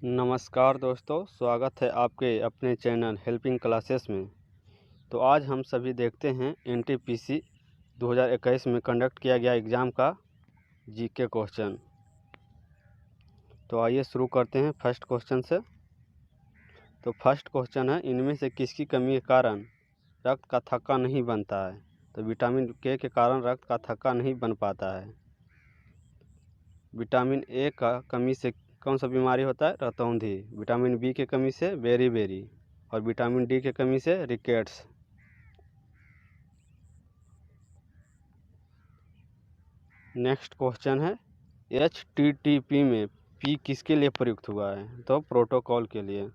नमस्कार दोस्तों, स्वागत है आपके अपने चैनल हेल्पिंग क्लासेस में। तो आज हम सभी देखते हैं एनटीपीसी 2021 में कंडक्ट किया गया एग्ज़ाम का जीके क्वेश्चन। तो आइए शुरू करते हैं फर्स्ट क्वेश्चन से। तो फर्स्ट क्वेश्चन है, इनमें से किसकी कमी के कारण रक्त का थक्का नहीं बनता है? तो विटामिन के कारण रक्त का थक्का नहीं बन पाता है। विटामिन ए का कमी से कौन सा बीमारी होता है? रतौंधी। विटामिन बी की कमी से बेरी और विटामिन डी की कमी से रिकेट्स। नेक्स्ट क्वेश्चन है, HTTP में पी किसके लिए प्रयुक्त हुआ है? तो प्रोटोकॉल के लिए।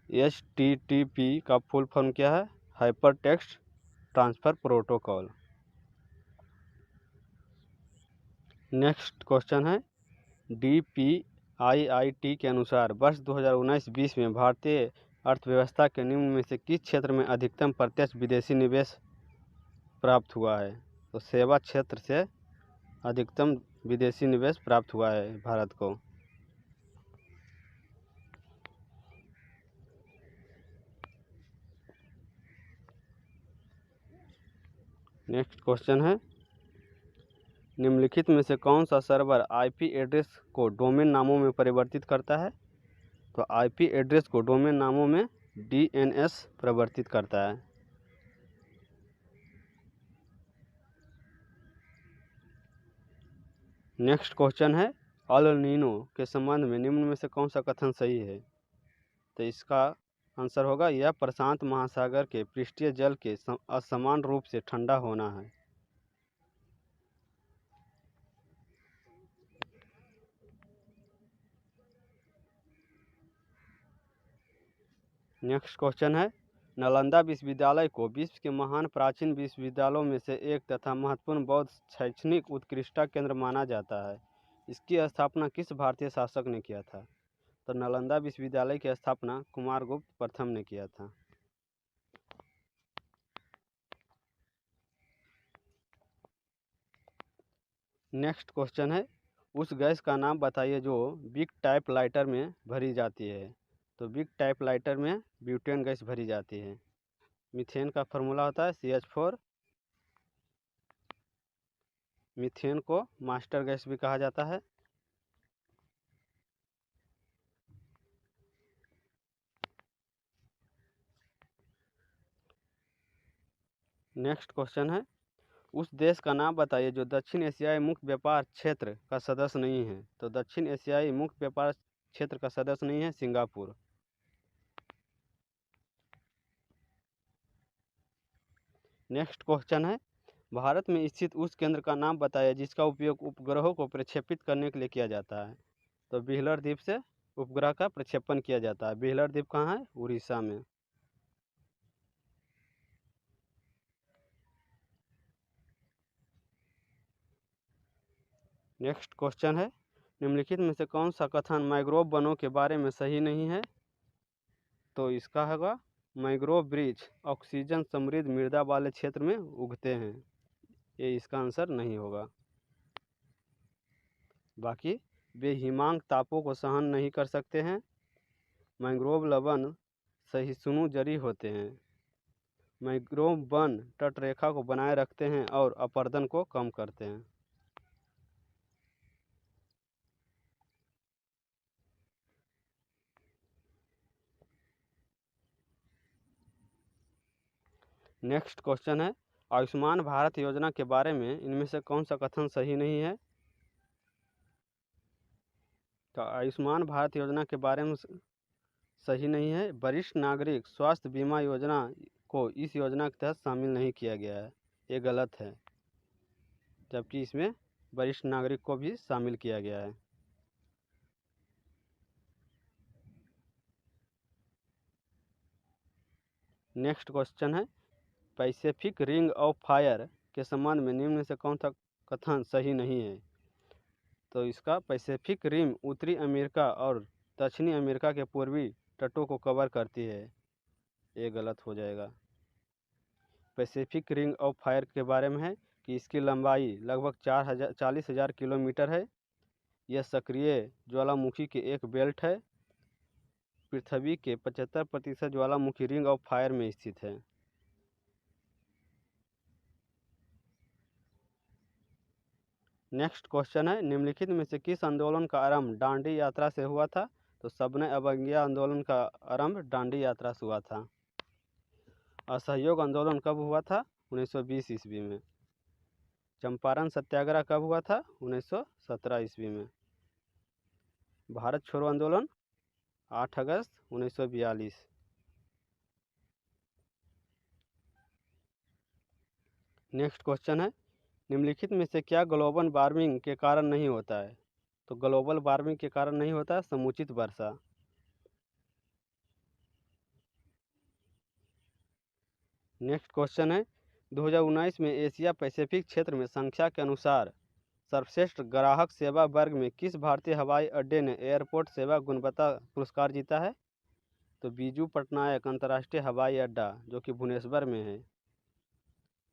HTTP का फुल फॉर्म क्या है? Hyper text transfer protocol. Next question है, DPIIT के अनुसार वर्ष 2019-20 में भारतीय अर्थव्यवस्था के निम्न में से किस क्षेत्र में अधिकतम प्रत्यक्ष विदेशी निवेश प्राप्त हुआ है? तो सेवा क्षेत्र से अधिकतम विदेशी निवेश प्राप्त हुआ है भारत को। नेक्स्ट क्वेश्चन है, निम्नलिखित में से कौन सा सर्वर आईपी एड्रेस को डोमेन नामों में परिवर्तित करता है? तो आईपी एड्रेस को डोमेन नामों में डीएनएस परिवर्तित करता है। नेक्स्ट क्वेश्चन है, अल नीनो के संबंध में निम्न में से कौन सा कथन सही है? तो इसका आंसर होगा, यह प्रशांत महासागर के पृष्ठीय जल के असमान रूप से ठंडा होना है। नेक्स्ट क्वेश्चन है, नालंदा विश्वविद्यालय को विश्व के महान प्राचीन विश्वविद्यालयों में से एक तथा महत्वपूर्ण बौद्ध शैक्षणिक उत्कृष्टता केंद्र माना जाता है। इसकी स्थापना किस भारतीय शासक ने किया था? तो नालंदा विश्वविद्यालय की स्थापना कुमारगुप्त प्रथम ने किया था। नेक्स्ट क्वेश्चन है, उस गैस का नाम बताइए जो बिग टाइप लाइटर में भरी जाती है। तो बिग टाइप लाइटर में ब्यूटेन गैस भरी जाती है। मीथेन का फार्मूला होता है CH4। मीथेन को मास्टर गैस भी कहा जाता है। नेक्स्ट क्वेश्चन है, उस देश का नाम बताइए जो दक्षिण एशियाई मुक्त व्यापार क्षेत्र का सदस्य नहीं है। तो दक्षिण एशियाई मुक्त व्यापार क्षेत्र का सदस्य नहीं है सिंगापुर। नेक्स्ट क्वेश्चन है, भारत में स्थित उस केंद्र का नाम बताइए जिसका उपयोग उपग्रहों को प्रक्षेपित करने के लिए किया जाता है। तो व्हीलर द्वीप से उपग्रह का प्रक्षेपण किया जाता है। व्हीलर द्वीप कहाँ है? उड़ीसा में। नेक्स्ट क्वेश्चन है, निम्नलिखित में से कौन सा कथन मैंग्रोव वनों के बारे में सही नहीं है? तो इसका होगा, मैंग्रोव वृक्ष ऑक्सीजन समृद्ध मृदा वाले क्षेत्र में उगते हैं। ये इसका आंसर नहीं होगा। बाकी वे हिमांक तापों को सहन नहीं कर सकते हैं। मैंग्रोव लवण सहिष्णु जड़ी होते हैं। मैंग्रोव वन तटरेखा को बनाए रखते हैं और अपरदन को कम करते हैं। नेक्स्ट क्वेश्चन है, आयुष्मान भारत योजना के बारे में इनमें से कौन सा कथन सही नहीं है? तो आयुष्मान भारत योजना के बारे में सही नहीं है। वरिष्ठ नागरिक स्वास्थ्य बीमा योजना को इस योजना के तहत शामिल नहीं किया गया है। ये गलत है, जबकि इसमें वरिष्ठ नागरिक को भी शामिल किया गया है। नेक्स्ट क्वेश्चन है, पैसिफिक रिंग ऑफ फायर के संबंध में निम्न में से कौन सा कथन सही नहीं है? तो इसका पैसिफिक रिम उत्तरी अमेरिका और दक्षिणी अमेरिका के पूर्वी तटों को कवर करती है। ये गलत हो जाएगा। पैसिफिक रिंग ऑफ फायर के बारे में है कि इसकी लंबाई लगभग 40,000 किलोमीटर है। यह सक्रिय ज्वालामुखी की एक बेल्ट है पृथ्वी के 75% ज्वालामुखी रिंग ऑफ फायर में स्थित है? नेक्स्ट क्वेश्चन है, निम्नलिखित में से किस आंदोलन का आरंभ दांडी यात्रा से हुआ था? तो सविनय अवज्ञा आंदोलन का आरंभ दांडी यात्रा से हुआ था। असहयोग आंदोलन कब हुआ था? 1920 ईस्वी में। चंपारण सत्याग्रह कब हुआ था? 1917 ईस्वी में। भारत छोड़ो आंदोलन 8 अगस्त 1942। नेक्स्ट क्वेश्चन है, निम्नलिखित में से क्या ग्लोबल वार्मिंग के कारण नहीं होता है? तो ग्लोबल वार्मिंग के कारण नहीं होता है समुचित वर्षा। नेक्स्ट क्वेश्चन है, 2019 में एशिया पैसिफिक क्षेत्र में संख्या के अनुसार सर्वश्रेष्ठ ग्राहक सेवा वर्ग में किस भारतीय हवाई अड्डे ने एयरपोर्ट सेवा गुणवत्ता पुरस्कार जीता है? तो बीजू पटनायक अंतर्राष्ट्रीय हवाई अड्डा जो कि भुवनेश्वर में है,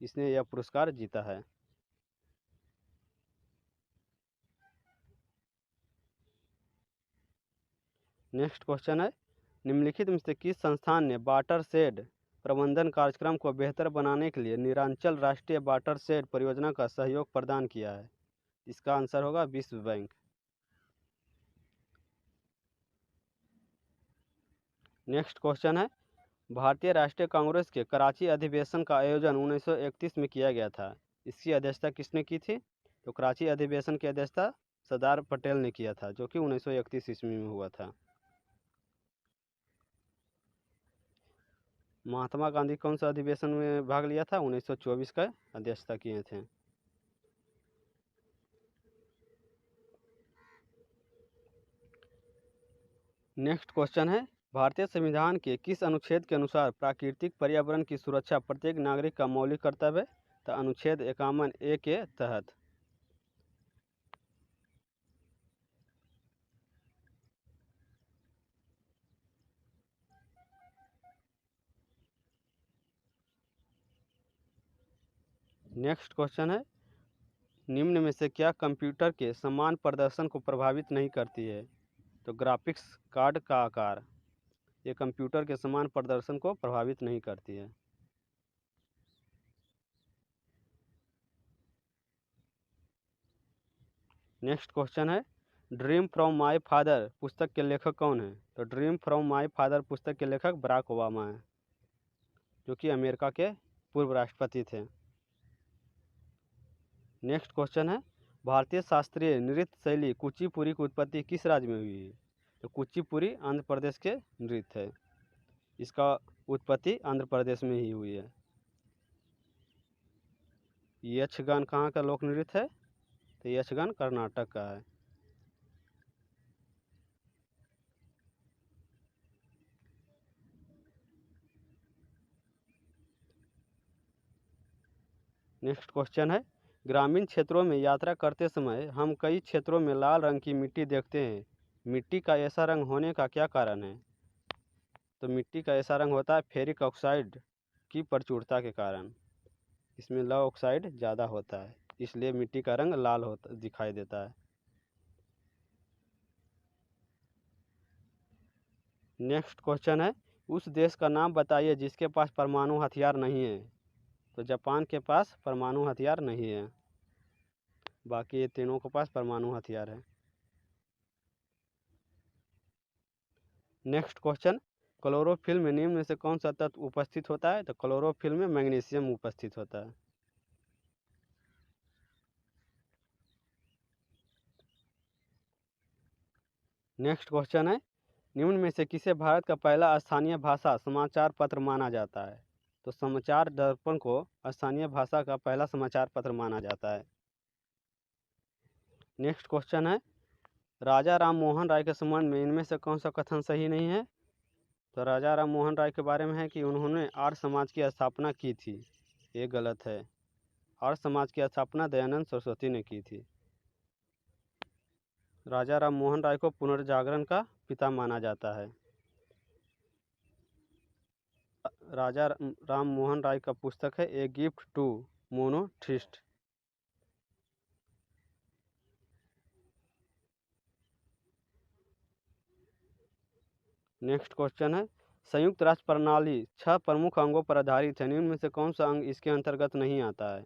इसने यह पुरस्कार जीता है। नेक्स्ट क्वेश्चन है, निम्नलिखित में से किस संस्थान ने वाटर शेड प्रबंधन कार्यक्रम को बेहतर बनाने के लिए निरांचल राष्ट्रीय वाटर शेड परियोजना का सहयोग प्रदान किया है? इसका आंसर होगा विश्व बैंक। नेक्स्ट क्वेश्चन है, भारतीय राष्ट्रीय कांग्रेस के कराची अधिवेशन का आयोजन 1931 में किया गया था। इसकी अध्यक्षता किसने की थी? तो कराची अधिवेशन की अध्यक्षता सरदार पटेल ने किया था, जो कि 1931 ईस्वी में हुआ था। महात्मा गांधी कौन सा अधिवेशन में भाग लिया था? 1924 का अध्यक्षता किए थे। नेक्स्ट क्वेश्चन है, भारतीय संविधान के किस अनुच्छेद के अनुसार प्राकृतिक पर्यावरण की सुरक्षा प्रत्येक नागरिक का मौलिक कर्तव्य है? तो अनुच्छेद 51A के तहत। नेक्स्ट क्वेश्चन है, निम्न में से क्या कंप्यूटर के समान प्रदर्शन को प्रभावित नहीं करती है? तो ग्राफिक्स कार्ड का आकार ये कंप्यूटर के समान प्रदर्शन को प्रभावित नहीं करती है। नेक्स्ट क्वेश्चन है, ड्रीम फ्रॉम माय फादर पुस्तक के लेखक कौन है? तो ड्रीम फ्रॉम माय फादर पुस्तक के लेखक बराक ओबामा है, जो कि अमेरिका के पूर्व राष्ट्रपति थे। नेक्स्ट क्वेश्चन है, भारतीय शास्त्रीय नृत्य शैली कुचिपुड़ी की उत्पत्ति किस राज्य में हुई है? तो कुचिपुड़ी आंध्र प्रदेश के नृत्य है, इसका उत्पत्ति आंध्र प्रदेश में ही हुई है। यक्षगान कहाँ का लोक नृत्य है? तो यक्षगान कर्नाटक का है। नेक्स्ट क्वेश्चन है, ग्रामीण क्षेत्रों में यात्रा करते समय हम कई क्षेत्रों में लाल रंग की मिट्टी देखते हैं। मिट्टी का ऐसा रंग होने का क्या कारण है? तो मिट्टी का ऐसा रंग होता है फेरिक ऑक्साइड की प्रचुरता के कारण। इसमें लौह ऑक्साइड ज़्यादा होता है, इसलिए मिट्टी का रंग लाल होता दिखाई देता है। नेक्स्ट क्वेश्चन है, उस देश का नाम बताइए जिसके पास परमाणु हथियार नहीं है? तो जापान के पास परमाणु हथियार नहीं है, बाकी ये तीनों के पास परमाणु हथियार है। नेक्स्ट क्वेश्चन, क्लोरोफिल में निम्न में से कौन सा तत्व उपस्थित होता है? तो क्लोरोफिल में मैग्नीशियम उपस्थित होता है। नेक्स्ट क्वेश्चन है, निम्न में से किसे भारत का पहला स्थानीय भाषा समाचार पत्र माना जाता है? तो समाचार दर्पण को स्थानीय भाषा का पहला समाचार पत्र माना जाता है। नेक्स्ट क्वेश्चन है, राजा राम मोहन राय के संबंध में इनमें से कौन सा कथन सही नहीं है? तो राजा राम मोहन राय के बारे में है कि उन्होंने आर्य समाज की स्थापना की थी, ये गलत है। आर्य समाज की स्थापना दयानंद सरस्वती ने की थी। राजा राम मोहन राय को पुनर्जागरण का पिता माना जाता है। राजा राम मोहन राय का पुस्तक है a gift to monotheist. Next question है, संयुक्त राष्ट्र प्रणाली 6 प्रमुख अंगों पर आधारित है, निम्न में से कौन सा अंग इसके अंतर्गत नहीं आता है?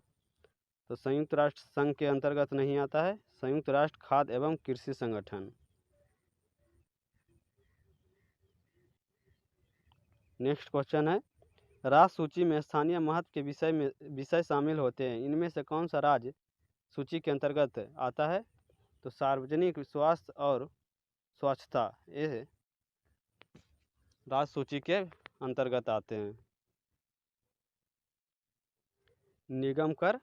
तो संयुक्त राष्ट्र संघ के अंतर्गत नहीं आता है संयुक्त राष्ट्र खाद्य एवं कृषि संगठन। नेक्स्ट क्वेश्चन है, राज्य सूची में स्थानीय महत्व के विषय शामिल होते हैं, इनमें से कौन सा राज्य सूची के अंतर्गत आता है? तो सार्वजनिक स्वास्थ्य और स्वच्छता, ये राज्य सूची के अंतर्गत आते हैं। निगम कर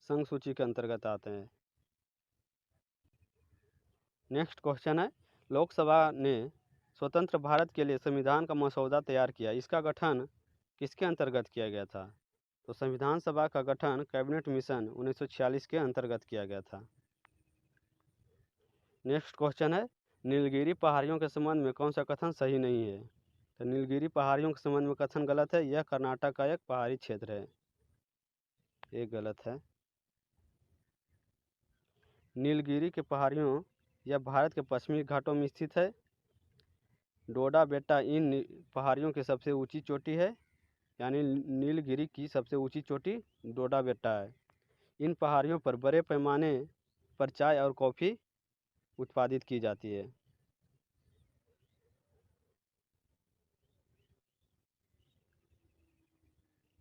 संघ सूची के अंतर्गत आते हैं। नेक्स्ट क्वेश्चन है, लोकसभा ने स्वतंत्र भारत के लिए संविधान का मसौदा तैयार किया, इसका गठन किसके अंतर्गत किया गया था? तो संविधान सभा का गठन कैबिनेट मिशन 1946 के अंतर्गत किया गया था। नेक्स्ट क्वेश्चन है, नीलगिरी पहाड़ियों के संबंध में कौन सा कथन सही नहीं है? तो नीलगिरी पहाड़ियों के संबंध में कथन गलत है, यह कर्नाटक का एक पहाड़ी क्षेत्र है, ये गलत है। नीलगिरी के पहाड़ियों यह भारत के पश्चिमी घाटों में स्थित है। डोडा बेटा इन पहाड़ियों की सबसे ऊंची चोटी है, यानी नीलगिरी की सबसे ऊंची चोटी डोडा बेटा है। इन पहाड़ियों पर बड़े पैमाने पर चाय और कॉफ़ी उत्पादित की जाती है।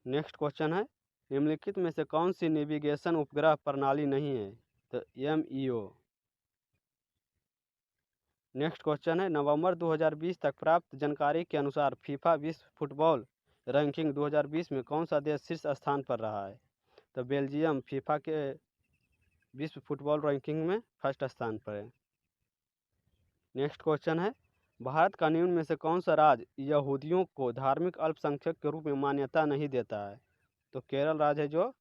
नेक्स्ट क्वेश्चन है, निम्नलिखित में से कौन सी नेविगेशन उपग्रह प्रणाली नहीं है? तो MEO। नेक्स्ट क्वेश्चन है, नवंबर 2020 तक प्राप्त जानकारी के अनुसार फीफा विश्व फुटबॉल रैंकिंग 2020 में कौन सा देश शीर्ष स्थान पर रहा है? तो बेल्जियम फीफा के विश्व फुटबॉल रैंकिंग में फर्स्ट स्थान पर है। नेक्स्ट क्वेश्चन है, भारत का निम्न में से कौन सा राज्य यहूदियों को धार्मिक अल्पसंख्यक के रूप में मान्यता नहीं देता है? तो केरल राज्य है जो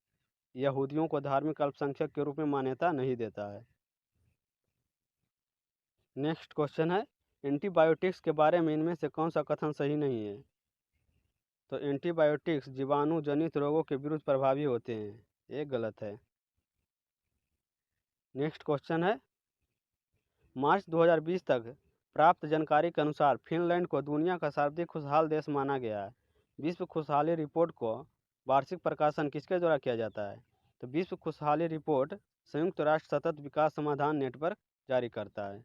यहूदियों को धार्मिक अल्पसंख्यक के रूप में मान्यता नहीं देता है। नेक्स्ट क्वेश्चन है, एंटीबायोटिक्स के बारे में इनमें से कौन सा कथन सही नहीं है? तो एंटीबायोटिक्स जीवाणु जनित रोगों के विरुद्ध प्रभावी होते हैं, ये गलत है। नेक्स्ट क्वेश्चन है, मार्च 2020 तक प्राप्त जानकारी के अनुसार फिनलैंड को दुनिया का सर्वाधिक खुशहाल देश माना गया है। विश्व खुशहाली रिपोर्ट को वार्षिक प्रकाशन किसके द्वारा किया जाता है? तो विश्व खुशहाली रिपोर्ट संयुक्त राष्ट्र सतत विकास समाधान नेटवर्क जारी करता है।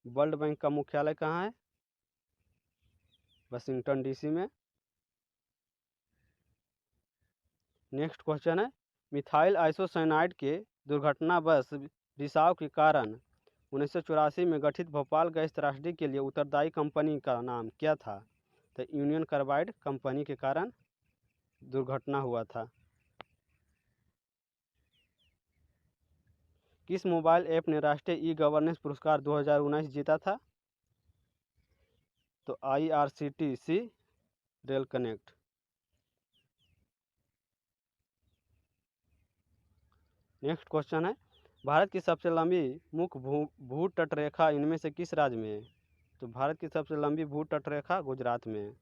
वर्ल्ड बैंक का मुख्यालय कहाँ है? वाशिंगटन DC में। नेक्स्ट क्वेश्चन है, मिथाइल आइसोसाइनाइड के दुर्घटनावश रिसाव के कारण 1984 में गठित भोपाल गैस त्रासदी के लिए उत्तरदायी कंपनी का नाम क्या था? तो यूनियन कार्बाइड कंपनी के कारण दुर्घटना हुआ था। किस मोबाइल ऐप ने राष्ट्रीय ई-गवर्नेंस पुरस्कार 2019 जीता था? तो IRCTC rail connect. Next question है, भारत की सबसे लंबी मुख्य भू तटरेखा इनमें से किस राज्य में है? तो भारत की सबसे लंबी भू तटरेखा गुजरात में है।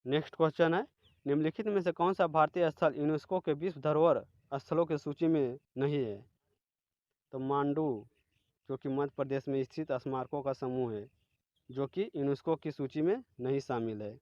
नेक्स्ट क्वेश्चन है, निम्नलिखित में से कौन सा भारतीय स्थल यूनेस्को के विश्व धरोहर स्थलों की सूची में नहीं है? तो मांडू, जो कि मध्य प्रदेश में स्थित स्मारकों का समूह है, जो कि यूनेस्को की सूची में नहीं शामिल है।